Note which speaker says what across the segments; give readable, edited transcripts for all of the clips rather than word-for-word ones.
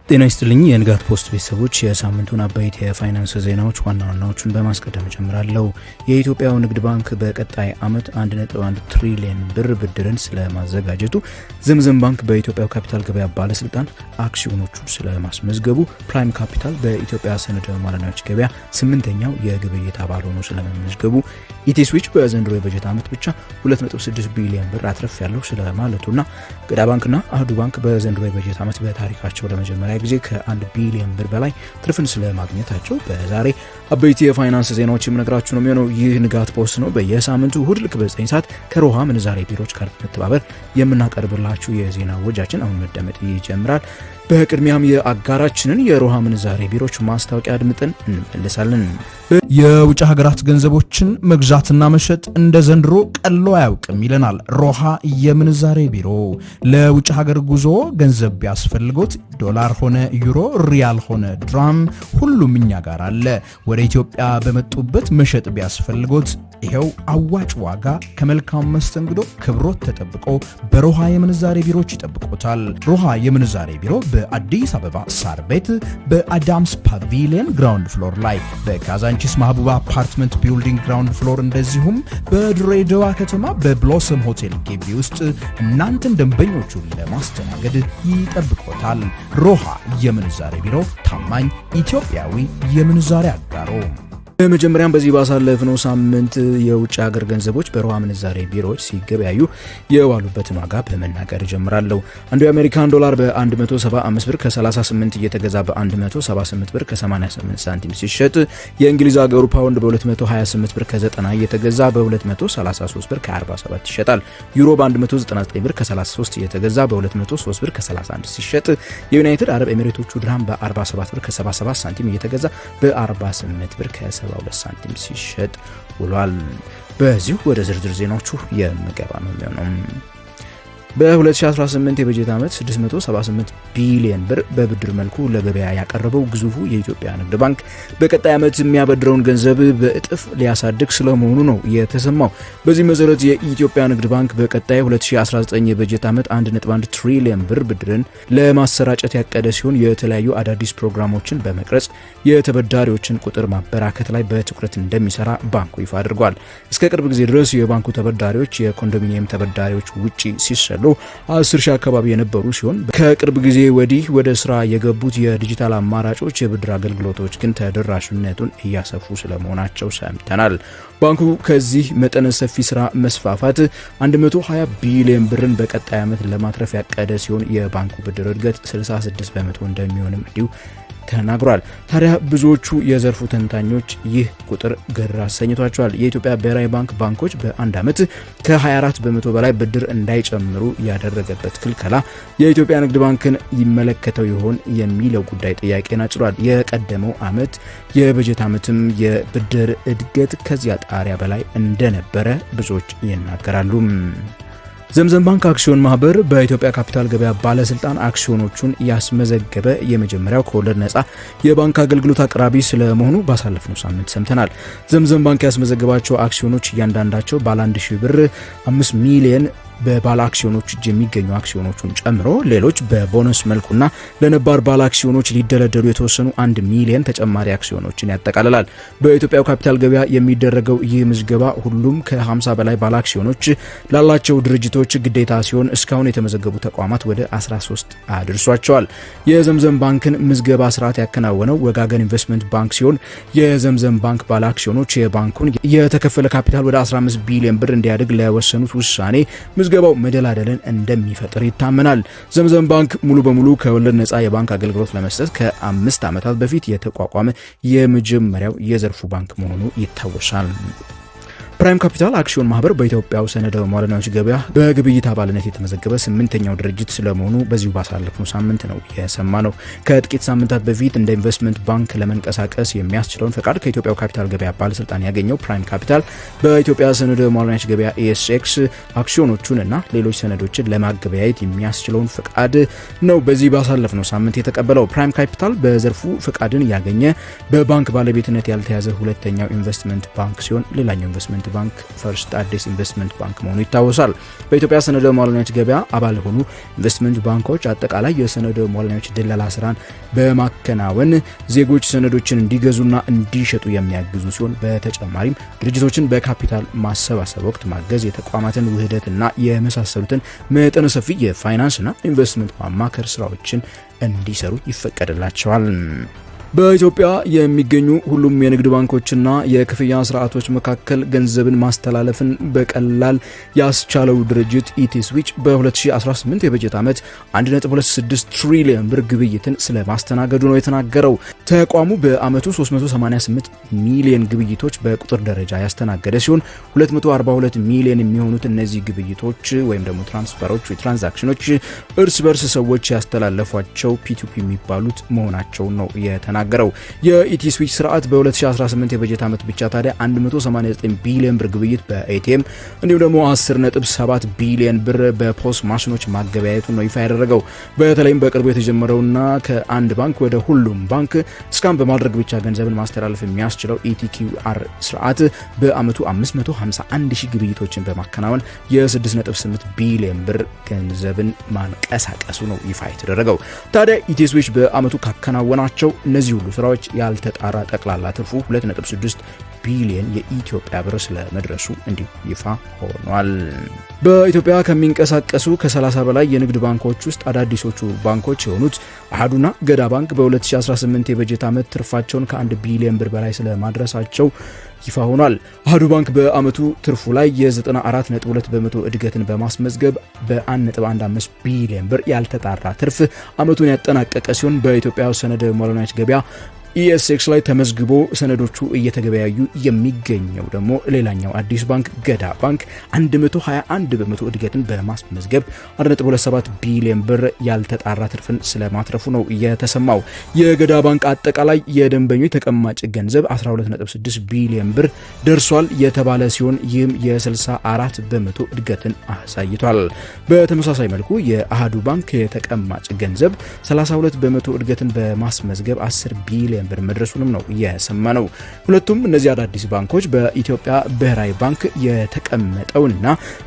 Speaker 1: ጤና ይስጥልኝ የንጋት ፖስት ቤተሰቦች የሳምንቱን አበይት የፋይናንስ ዜናዎች ዋና ዋናዎቹን በማስቀደም ጀምራለሁ። የኢትዮጵያው ንግድ ባንክ በቀጣይ ዓመት 1.1 ትሪሊዮን ብር ብድርን ስለማዘጋጀቱ፣ ዘምዘም ባንክ በኢትዮጵያው ካፒታል ገበያ ባለስልጣን አክሲዮኖቹን ስለማስመዝገቡ፣ ፕራይም ካፒታል በኢትዮጵያ ሰነደ ሙዓለንዋዮች ገበያ 8ኛው የግብይት አባል ሆኖ ስለመመዝገቡ፣ ኢቲስዊች በዘንድሮ የበጀት ዓመት ብቻ 2.6 ቢሊዮን ብር አትረፍ ያለው ስለማለቱና ገዳ ባንክና አህዱ ባንክ በዘንድሮ የበጀት ዓመት በታሪካቸው ለመጀመሪያ ጊዜ ከ1 ቢሊዮን ብር በላይ ትርፍን ስለማግኘታቸው በዛሬ አበይት የፋይናንስ ዜናዎች የምነግራችሁ ነው የሚሆነው። ይህ ንጋት ፖስት ነው። በየሳምንቱ እሁድ ልክ በ9 ሰዓት ከሮሃ ምንዛሬ ቢሮዎች ጋር በመተባበር የምናቀርብላችሁ የዜና ወጃችን አሁን መደመጥ ይጀምራል። በቅድሚያም የአጋራችንን የሮሃ ምንዛሬ ቢሮዎች ማስታወቂያ አድምጠን እንመለሳለን።
Speaker 2: የውጭ ሀገራት ገንዘቦችን መግዛትና መሸጥ እንደ ዘንድሮ ቀሎ አያውቅም ይለናል ሮሃ የምንዛሬ ቢሮ። ለውጭ ሀገር ጉዞ ገንዘብ ቢያስፈልጎት ዶላር ሆነ ዩሮ፣ ሪያል ሆነ ድራም ሁሉም እኛ ጋር አለ። ወደ ኢትዮጵያ በመጡበት መሸጥ ቢያስፈልጎት ይሄው አዋጭ ዋጋ ከመልካም መስተንግዶ ክብሮት ተጠብቆ በሮሃ የምንዛሬ ቢሮዎች ይጠብቆታል። ሮሃ የምንዛሬ ቢሮ በአዲስ አበባ ሳር ቤት በአዳምስ ፓቪሊየን ግራውንድ ፍሎር ላይ፣ በካዛንቺስ ማህቡባ አፓርትመንት ቢልዲንግ ግራውንድ ፍሎር፣ እንደዚሁም በድሬዳዋ ከተማ በብሎሰም ሆቴል ግቢ ውስጥ እናንተን ደንበኞቹን ለማስተናገድ ይጠብቆታል። ሮሃ የምንዛሬ ቢሮ ታማኝ ኢትዮጵያዊ የምንዛሬ አጋሮ።
Speaker 1: በመጀመሪያም በዚህ ባሳለፍነው ሳምንት የውጭ ሀገር ገንዘቦች በሮሃ ምንዛሬ ቢሮዎች ሲገበያዩ የዋሉበትን ዋጋ በመናገር ጀምራለሁ። አንዱ የአሜሪካን ዶላር በ175 ብር ከ38 እየተገዛ በ178 ብር ከ88 ሳንቲም ሲሸጥ፣ የእንግሊዝ ሀገሩ ፓውንድ በ228 ብር ከ90 እየተገዛ በ233 ብር ከ47 ይሸጣል። ዩሮ በ199 ብር ከ33 እየተገዛ በ203 ብር ከ31 ሲሸጥ፣ የዩናይትድ አረብ ኤሚሬቶቹ ድርሃም በ47 ብር ከ77 ሳንቲም እየተገዛ በ48 ብር ከ72 ሳንቲም ሲሸጥ ውሏል። በዚሁ ወደ ዝርዝር ዜናዎቹ የምገባ ነው የሚሆነው። በ2018 የበጀት ዓመት 678 ቢሊዮን ብር በብድር መልኩ ለገበያ ያቀረበው ግዙፉ የኢትዮጵያ ንግድ ባንክ በቀጣይ ዓመት የሚያበድረውን ገንዘብ በእጥፍ ሊያሳድግ ስለመሆኑ ነው የተሰማው። በዚህ መሰረት የኢትዮጵያ ንግድ ባንክ በቀጣይ 2019 የበጀት ዓመት 1.1 ትሪሊዮን ብር ብድርን ለማሰራጨት ያቀደ ሲሆን የተለያዩ አዳዲስ ፕሮግራሞችን በመቅረጽ የተበዳሪዎችን ቁጥር ማበራከት ላይ በትኩረት እንደሚሰራ ባንኩ ይፋ አድርጓል። እስከ ቅርብ ጊዜ ድረስ የባንኩ ተበዳሪዎች የኮንዶሚኒየም ተበዳሪዎች ውጪ ሲሰሉ 10 ሺህ አካባቢ የነበሩ ሲሆን ከቅርብ ጊዜ ወዲህ ወደ ስራ የገቡት የዲጂታል አማራጮች የብድር አገልግሎቶች ግን ተደራሽነቱን እያሰፉ ስለመሆናቸው ሰምተናል። ባንኩ ከዚህ መጠነ ሰፊ ስራ መስፋፋት 120 ቢሊዮን ብርን በቀጣይ ዓመት ለማትረፍ ያቀደ ሲሆን የባንኩ ብድር እድገት 66 በመቶ እንደሚሆንም እንዲሁ ተናግሯል። ታዲያ ብዙዎቹ የዘርፉ ተንታኞች ይህ ቁጥር ግር አሰኝቷቸዋል። የኢትዮጵያ ብሔራዊ ባንክ ባንኮች በአንድ ዓመት ከ24 በመቶ በላይ ብድር እንዳይጨምሩ ያደረገበት ክልከላ የኢትዮጵያ ንግድ ባንክን ይመለከተው ይሆን የሚለው ጉዳይ ጥያቄን አጭሯል። የቀደመው ዓመት የበጀት ዓመትም የብድር እድገት ከዚያ ጣሪያ በላይ እንደነበረ ብዙዎች ይናገራሉ። ዘምዘም ባንክ አክሲዮን ማህበር በኢትዮጵያ ካፒታል ገበያ ባለስልጣን አክሲዮኖቹን ያስመዘገበ የመጀመሪያው ከወለድ ነፃ የባንክ አገልግሎት አቅራቢ ስለመሆኑ ባሳለፍነው ሳምንት ሰምተናል። ዘምዘም ባንክ ያስመዘገባቸው አክሲዮኖች እያንዳንዳቸው ባለ 1000 ብር 5 ሚሊዮን በባለ አክሲዮኖች እጅ የሚገኙ አክሲዮኖቹን ጨምሮ ሌሎች በቦነስ መልኩና ለነባር ባለ አክሲዮኖች ሊደለደሉ የተወሰኑ 1 ሚሊዮን ተጨማሪ አክሲዮኖችን ያጠቃልላል። በኢትዮጵያ ካፒታል ገበያ የሚደረገው ይህ ምዝገባ ሁሉም ከ50 በላይ ባለ አክሲዮኖች ላላቸው ድርጅቶች ግዴታ ሲሆን እስካሁን የተመዘገቡ ተቋማት ወደ 13 አድርሷቸዋል። የዘምዘም ባንክን ምዝገባ ስርዓት ያከናወነው ወጋገን ኢንቨስትመንት ባንክ ሲሆን የዘምዘም ባንክ ባለ አክሲዮኖች የባንኩን የተከፈለ ካፒታል ወደ 15 ቢሊዮን ብር እንዲያድግ ለወሰኑት ውሳኔ ምዝገባው መደላደልን እንደሚፈጥር ይታመናል። ዘምዘም ባንክ ሙሉ በሙሉ ከወለድ ነፃ የባንክ አገልግሎት ለመስጠት ከ5 ዓመታት በፊት የተቋቋመ የመጀመሪያው የዘርፉ ባንክ መሆኑ ይታወሳል። ፕራይም ካፒታል አክሲዮን ማህበር በኢትዮጵያው ሰነደ ሙዓለንዋዮች ገበያ በግብይት አባልነት የተመዘገበ 8ኛው ድርጅት ስለመሆኑ በዚሁ ባሳለፍነው ሳምንት ነው የሰማነው። ከጥቂት ሳምንታት በፊት እንደ ኢንቨስትመንት ባንክ ለመንቀሳቀስ የሚያስችለውን ፈቃድ ከኢትዮጵያው ካፒታል ገበያ ባለስልጣን ያገኘው ፕራይም ካፒታል በኢትዮጵያ ሰነደ ሙዓለንዋዮች ገበያ ኤስኤክስ አክሲዮኖቹን እና ሌሎች ሰነዶችን ለማገበያየት የሚያስችለውን ፈቃድ ነው በዚህ ባሳለፍነው ሳምንት የተቀበለው። ፕራይም ካፒታል በዘርፉ ፈቃድን ያገኘ በባንክ ባለቤትነት ያልተያዘ ሁለተኛው ኢንቨስትመንት ባንክ ሲሆን ሌላኛው ኢንቨስትመንት ኢንቨስትመንት ባንክ ፈርስት አዲስ ኢንቨስትመንት ባንክ መሆኑ ይታወሳል። በኢትዮጵያ ሰነደ ሙዓለ ንዋዮች ገበያ አባል የሆኑ ኢንቨስትመንት ባንኮች አጠቃላይ የሰነደ ሙዓለ ንዋዮች ድለላ ስራን በማከናወን ዜጎች ሰነዶችን እንዲገዙና እንዲሸጡ የሚያግዙ ሲሆን በተጨማሪም ድርጅቶችን በካፒታል ማሰባሰብ ወቅት ማገዝ፣ የተቋማትን ውህደትና የመሳሰሉትን መጠነ ሰፊ የፋይናንስና ኢንቨስትመንት ማማከር ስራዎችን እንዲሰሩ ይፈቀድላቸዋል። በኢትዮጵያ የሚገኙ ሁሉም የንግድ ባንኮችና የክፍያ ስርዓቶች መካከል ገንዘብን ማስተላለፍን በቀላል ያስቻለው ድርጅት ኢቲስዊች በ2018 የበጀት ዓመት 1.26 ትሪሊዮን ብር ግብይትን ስለማስተናገዱ ነው የተናገረው። ተቋሙ በአመቱ 388 ሚሊዮን ግብይቶች በቁጥር ደረጃ ያስተናገደ ሲሆን 242 ሚሊዮን የሚሆኑት እነዚህ ግብይቶች ወይም ደግሞ ትራንስፈሮች ወይ ትራንዛክሽኖች እርስ በርስ ሰዎች ያስተላለፏቸው ፒቱፒ የሚባሉት መሆናቸው ነው የተናገረው። የኢቲስዊች ስርዓት በ2018 የበጀት ዓመት ብቻ ታዲያ 189 ቢሊዮን ብር ግብይት በኤቲኤም እንዲሁም ደግሞ 10.7 ቢሊዮን ብር በፖስ ማሽኖች ማገበያየቱ ነው ይፋ ያደረገው። በተለይም በቅርቡ የተጀመረውና ከአንድ ባንክ ወደ ሁሉም ባንክ ስካን በማድረግ ብቻ ገንዘብን ማስተላለፍ የሚያስችለው ኢቲኪዩአር ስርዓት በአመቱ 551 ሺህ ግብይቶችን በማከናወን የ6.8 ቢሊዮን ብር ገንዘብን ማንቀሳቀሱ ነው ይፋ የተደረገው። ታዲያ ኢቲስዊች በአመቱ ካከናወናቸው እነዚህ ሁሉ ስራዎች ያልተጣራ ጠቅላላ ትርፉ 2.6 ቢሊዮን የኢትዮጵያ ብር ስለመድረሱ እንዲሁ ይፋ ሆኗል። በኢትዮጵያ ከሚንቀሳቀሱ ከ30 በላይ የንግድ ባንኮች ውስጥ አዳዲሶቹ ባንኮች የሆኑት አሃዱና ገዳ ባንክ በ2018 የበጀት ዓመት ትርፋቸውን ከ1 ቢሊዮን ብር በላይ ስለማድረሳቸው ይፋ ሆኗል። አሃዱ ባንክ በአመቱ ትርፉ ላይ የ94.2 በመቶ እድገትን በማስመዝገብ በ1.15 ቢሊዮን ብር ያልተጣራ ትርፍ አመቱን ያጠናቀቀ ሲሆን በኢትዮጵያ ሰነደ ሙዓለ ንዋዮች ገበያ ኢኤስኤክስ ላይ ተመዝግቦ ሰነዶቹ እየተገበያዩ የሚገኘው ደግሞ ሌላኛው አዲስ ባንክ ገዳ ባንክ 121 በመቶ እድገትን በማስመዝገብ 1.27 ቢሊዮን ብር ያልተጣራ ትርፍን ስለማትረፉ ነው የተሰማው። የገዳ ባንክ አጠቃላይ የደንበኞች ተቀማጭ ገንዘብ 12.6 ቢሊዮን ብር ደርሷል የተባለ ሲሆን ይህም የ64 በመቶ እድገትን አሳይቷል። በተመሳሳይ መልኩ የአሃዱ ባንክ የተቀማጭ ገንዘብ 32 በመቶ እድገትን በማስመዝገብ 10 ቢሊዮን ብር መድረሱንም ነው የሰማነው። ሁለቱም እነዚህ አዳዲስ ባንኮች በኢትዮጵያ ብሔራዊ ባንክ የተቀመጠውና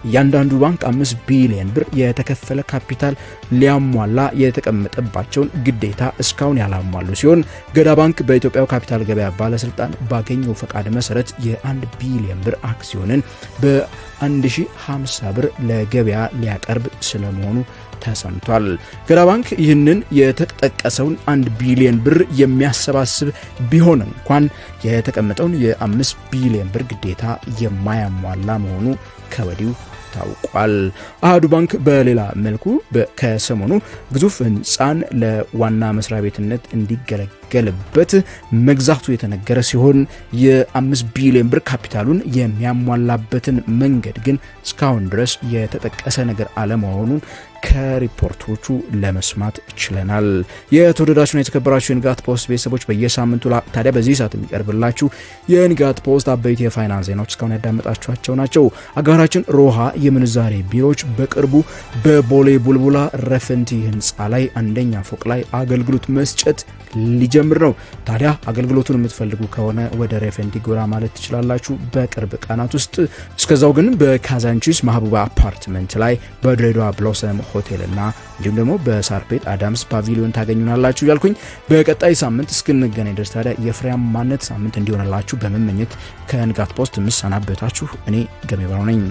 Speaker 1: እያንዳንዱ ባንክ 5 ቢሊዮን ብር የተከፈለ ካፒታል ሊያሟላ የተቀመጠባቸውን ግዴታ እስካሁን ያላሟሉ ሲሆን ገዳ ባንክ በኢትዮጵያው ካፒታል ገበያ ባለስልጣን ባገኘው ፈቃድ መሰረት የ1 ቢሊዮን ብር አክሲዮንን በ1050 ብር ለገበያ ሊያቀርብ ስለመሆኑ ተሰምቷል። ገዳ ባንክ ይህንን የተጠቀሰውን 1 ቢሊዮን ብር የሚያሰባስብ ቢሆን እንኳን የተቀመጠውን የ5 ቢሊዮን ብር ግዴታ የማያሟላ መሆኑ ከወዲሁ ታውቋል። አሃዱ ባንክ በሌላ መልኩ ከሰሞኑ ግዙፍ ህንፃን ለዋና መስሪያ ቤትነት እንዲገለገልበት መግዛቱ የተነገረ ሲሆን የ5 ቢሊዮን ብር ካፒታሉን የሚያሟላበትን መንገድ ግን እስካሁን ድረስ የተጠቀሰ ነገር አለመሆኑን ከሪፖርቶቹ ለመስማት ችለናል። የተወደዳችሁና የተከበራችሁ የንጋት ፖስት ቤተሰቦች በየሳምንቱ ታዲያ በዚህ ሰዓት የሚቀርብላችሁ የንጋት ፖስት አበይት የፋይናንስ ዜናዎች እስካሁን ያዳመጣችኋቸው ናቸው። አጋራችን ሮሃ የምንዛሬ ቢሮዎች በቅርቡ በቦሌ ቡልቡላ ረፈንቲ ህንፃ ላይ አንደኛ ፎቅ ላይ አገልግሎት መስጠት ሊጀምር ነው። ታዲያ አገልግሎቱን የምትፈልጉ ከሆነ ወደ ረፈንቲ ጎራ ማለት ትችላላችሁ በቅርብ ቀናት ውስጥ። እስከዛው ግን በካዛንቺስ ማህቡባ አፓርትመንት ላይ በድሬዳዋ ብሎሰም ሆቴል እና እንዲሁም ደግሞ በሳርፔት አዳምስ ፓቪሊዮን ታገኙናላችሁ ያልኩኝ በቀጣይ ሳምንት እስክንገናኝ ድረስ ታዲያ የፍሬያማነት ሳምንት እንዲሆንላችሁ በመመኘት ከንጋት ፖስት ምሰናበታችሁ እኔ ገሜ ባው ነኝ።